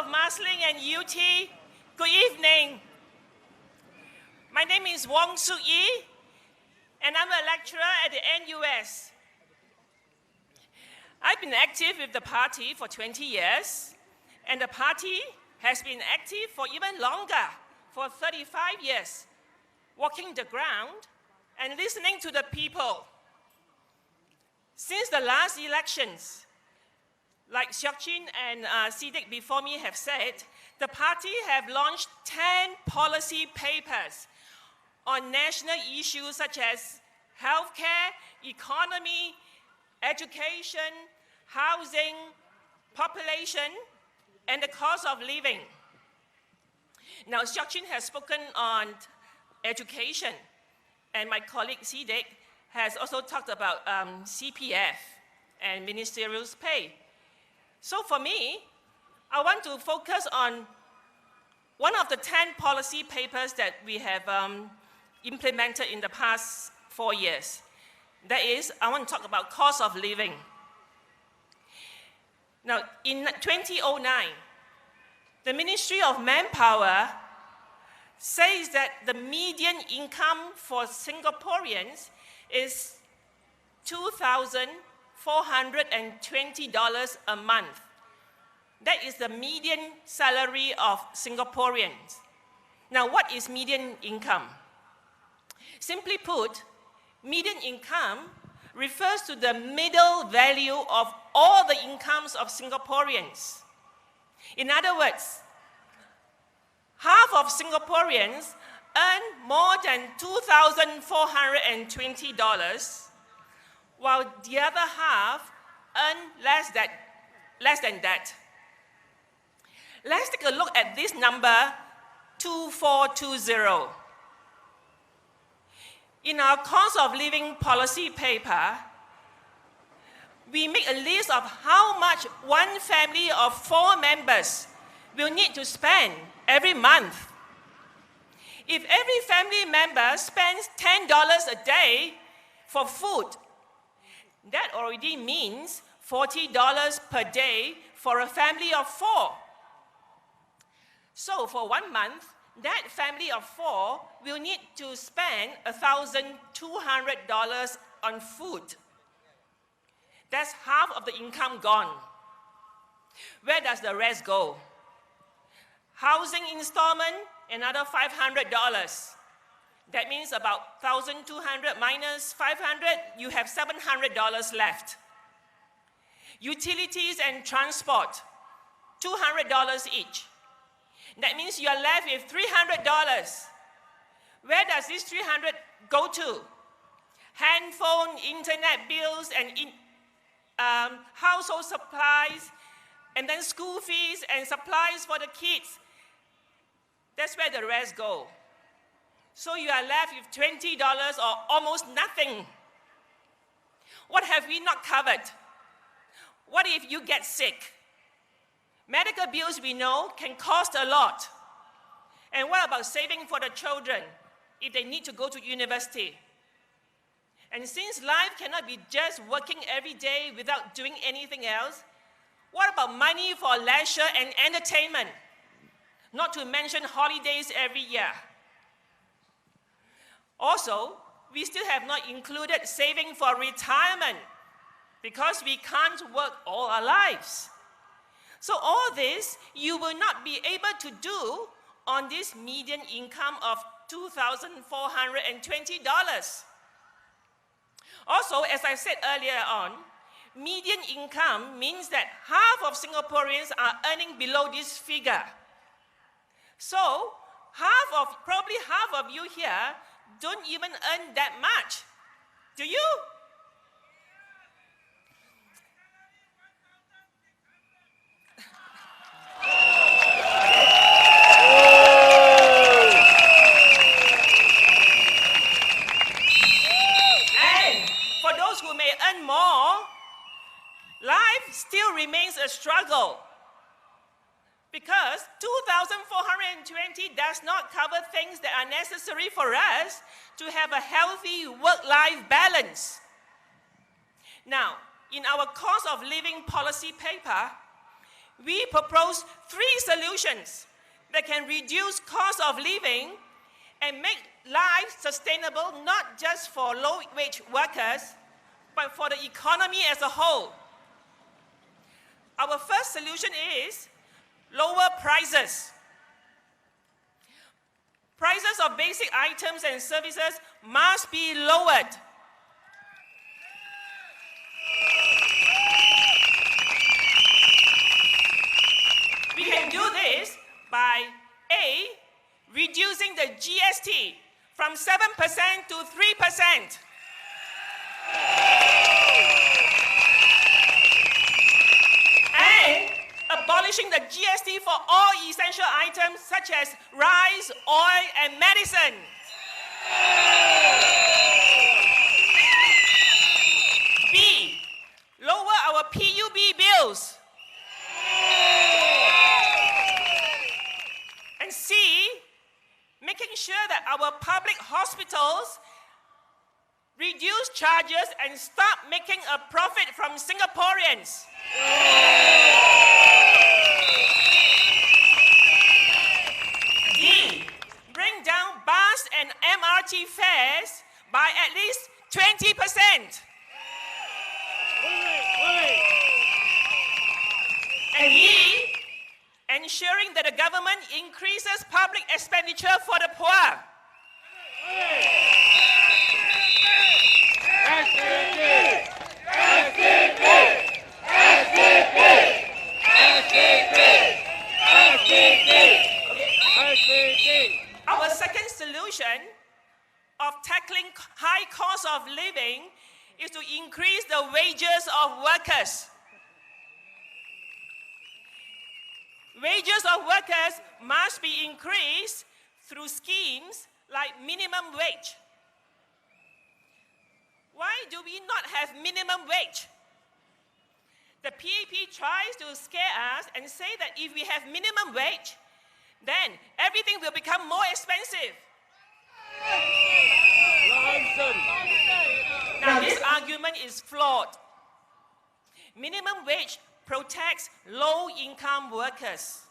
of Marsiling and UT, good evening. My name is Wong Souk Yee, and I'm a lecturer at the NUS. I've been active with the party for 20 years, and the party has been active for even longer, for 35 years, walking the ground and listening to the people. Since the last elections, like Souk Yee and CDIC before me have said, the party have launched 10 policy papers on national issues such as healthcare, economy, education, housing, population, and the cost of living. Now, Souk Yee has spoken on education, and my colleague CDIC has also talked about CPF and ministerial pay. So for me, I want to focus on one of the 10 policy papers that we have implemented in the past 4 years. That is, I want to talk about cost of living. Now, in 2009, the Ministry of Manpower says that the median income for Singaporeans is $2,420 a month. That is the median salary of Singaporeans. Now, what is median income? Simply put, median income refers to the middle value of all the incomes of Singaporeans. In other words, half of Singaporeans earn more than $2,420, while the other half earn less than that. Let's take a look at this number, 2420. In our cost of living policy paper, we make a list of how much one family of 4 members will need to spend every month. If every family member spends $10 a day for food, that already means $40 per day for a family of 4. So for 1 month, that family of 4 will need to spend $1,200 on food. That's half of the income gone. Where does the rest go? Housing installment, another $500. That means about $1,200 minus $500, you have $700 left. Utilities and transport, $200 each. That means you are left with $300. Where does this $300 go to? Handphone, internet bills, and household supplies, and then school fees and supplies for the kids. That's where the rest go. So you are left with $20 or almost nothing. What have we not covered? What if you get sick? Medical bills, we know, can cost a lot. And what about saving for the children if they need to go to university? And since life cannot be just working every day without doing anything else, what about money for leisure and entertainment? Not to mention holidays every year. Also, we still have not included saving for retirement because we can't work all our lives. So all this, you will not be able to do on this median income of $2,420. Also, as I said earlier on, median income means that half of Singaporeans are earning below this figure. So, probably half of you here don't even earn that much. Do you? Life still remains a struggle because 2,420 does not cover things that are necessary for us to have a healthy work-life balance. Now, in our cost of living policy paper, we propose 3 solutions that can reduce cost of living and make life sustainable not just for low-wage workers, but for the economy as a whole. Our first solution is lower prices. Prices of basic items and services must be lowered. We can do this by A, reducing the GST from 7% to 3%. And abolishing the GST for all essential items such as rice, oil, and medicine. B, lower our PUB bills. And C, making sure that our public hospitals reduce charges and stop making a profit from Singaporeans. D, bring down bus and MRT fares by at least 20%. And E, ensuring that the government increases public expenditure for the poor. SDP! SDP! SDP! SDP! SDP! SDP! Our second solution of tackling high cost of living is to increase the wages of workers. Wages of workers must be increased through schemes like minimum wage. Why do we not have minimum wage? The PAP tries to scare us and say that if we have minimum wage, then everything will become more expensive. Nonsense! Now, this argument is flawed. Minimum wage protects low-income workers.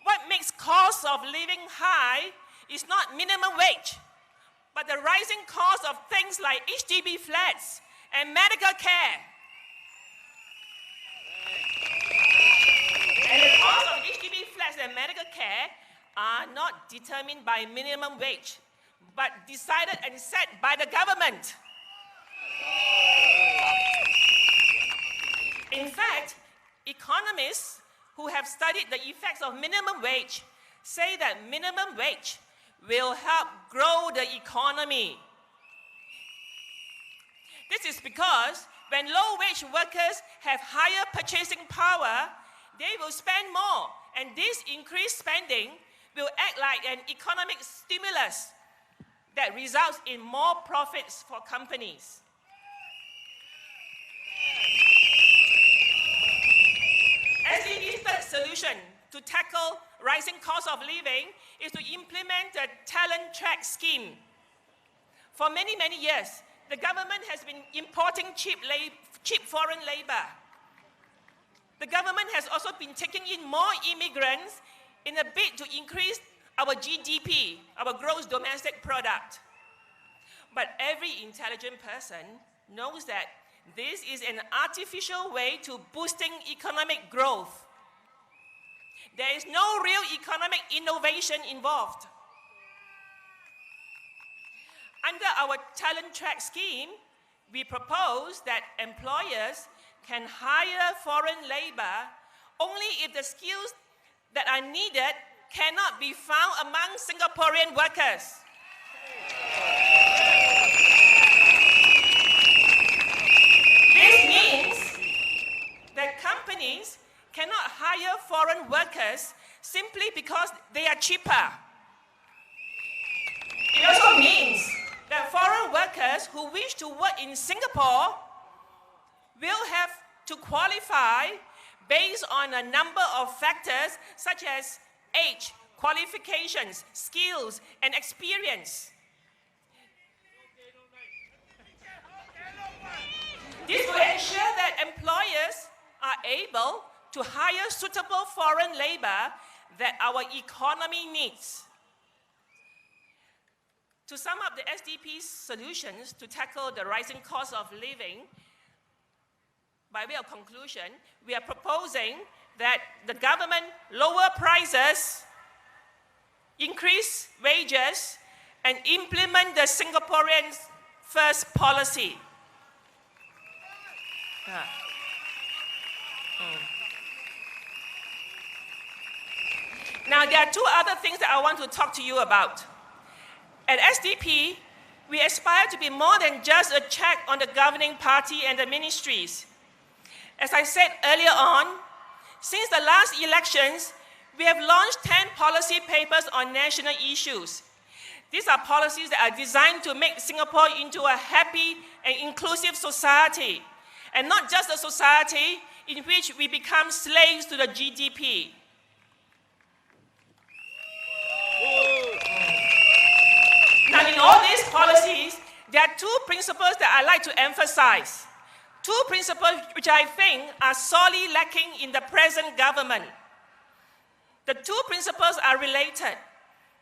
What makes cost of living high is not minimum wage, but the rising cost of things like HDB flats and medical care. And the cost of HDB flats and medical care are not determined by minimum wage, but decided and set by the government. In fact, economists who have studied the effects of minimum wage say that minimum wage will help grow the economy. This is because when low-wage workers have higher purchasing power, they will spend more, and this increased spending will act like an economic stimulus that results in more profits for companies. SDP's third solution to tackle rising cost of living is to implement a talent track scheme. For many, many years, the government has been importing cheap foreign labor. The government has also been taking in more immigrants in a bid to increase our GDP, our gross domestic product. But every intelligent person knows that this is an artificial way to boosting economic growth. There is no real economic innovation involved. Under our talent track scheme, we propose that employers can hire foreign labor only if the skills that are needed cannot be found among Singaporean workers. This means that companies cannot hire foreign workers simply because they are cheaper. It also means that foreign workers who wish to work in Singapore will have to qualify based on a number of factors such as age, qualifications, skills, and experience. This will ensure that employers are able to hire suitable foreign labor that our economy needs. To sum up the SDP's solutions to tackle the rising cost of living, by way of conclusion, we are proposing that the government lower prices, increase wages, and implement the Singaporean First policy. Now, there are two other things that I want to talk to you about. At SDP, we aspire to be more than just a check on the governing party and the ministries. As I said earlier on, since the last elections, we have launched 10 policy papers on national issues. These are policies that are designed to make Singapore into a happy and inclusive society, and not just a society in which we become slaves to the GDP. Now, in all these policies, there are two principles that I like to emphasize. Two principles which I think are sorely lacking in the present government. The two principles are related.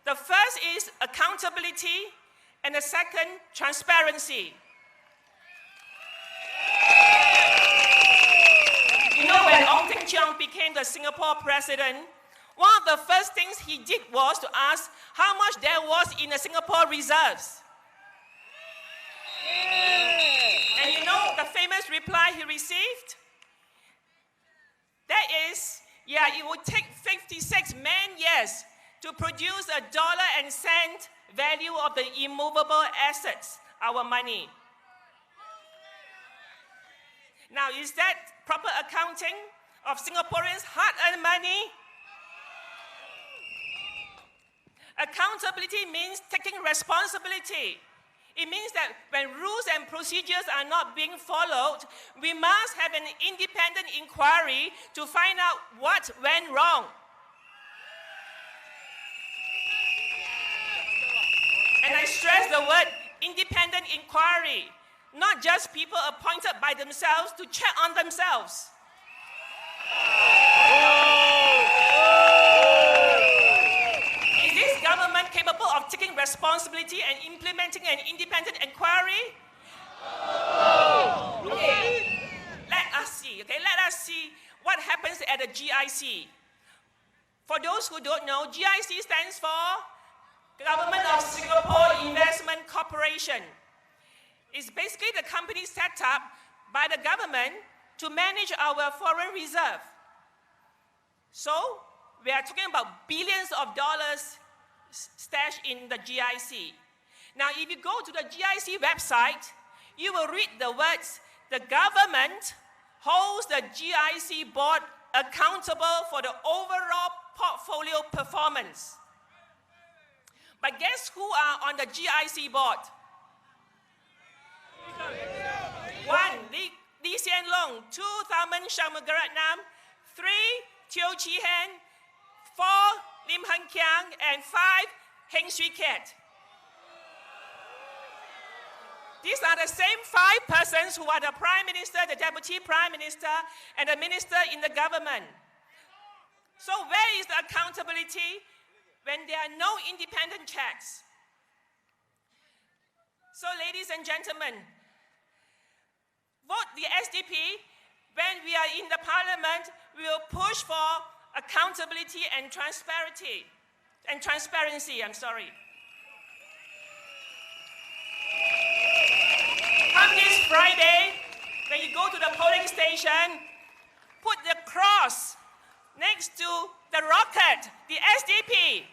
The first is accountability, and the second, transparency. You know, when Ong Teng Cheong became the Singapore president, one of the first things he did was to ask how much there was in the Singapore reserves. And you know the famous reply he received? That is, yeah, it would take 56 man-years to produce a dollar and cent value of the immovable assets, our money. Now, is that proper accounting of Singaporeans' hard-earned money? Accountability means taking responsibility. It means that when rules and procedures are not being followed, we must have an independent inquiry to find out what went wrong. And I stress the word independent inquiry, not just people appointed by themselves to check on themselves. Is this government capable of taking responsibility and implementing an independent inquiry? Okay, let us see what happens at the GIC. For those who don't know, GIC stands for Government of Singapore Investment Corporation. It's basically the company set up by the government to manage our foreign reserve. So, we are talking about billions of dollars stashed in the GIC. Now, if you go to the GIC website, you will read the words, the government holds the GIC board accountable for the overall portfolio performance. But guess who are on the GIC board? 1. Lee Hsien Loong. 2. Tharman Shanmugaratnam. 3. Teo Chee Hean. 4. Lim Hng Kiang. And 5. Heng Swee Keat. These are the same 5 persons who are the Prime Minister, the Deputy Prime Minister, and the Minister in the government. So where is the accountability when there are no independent checks? So ladies and gentlemen, vote the SDP. When we are in the parliament, we will push for accountability and transparency. Come this Friday, when you go to the polling station, put the cross next to the rocket, the SDP.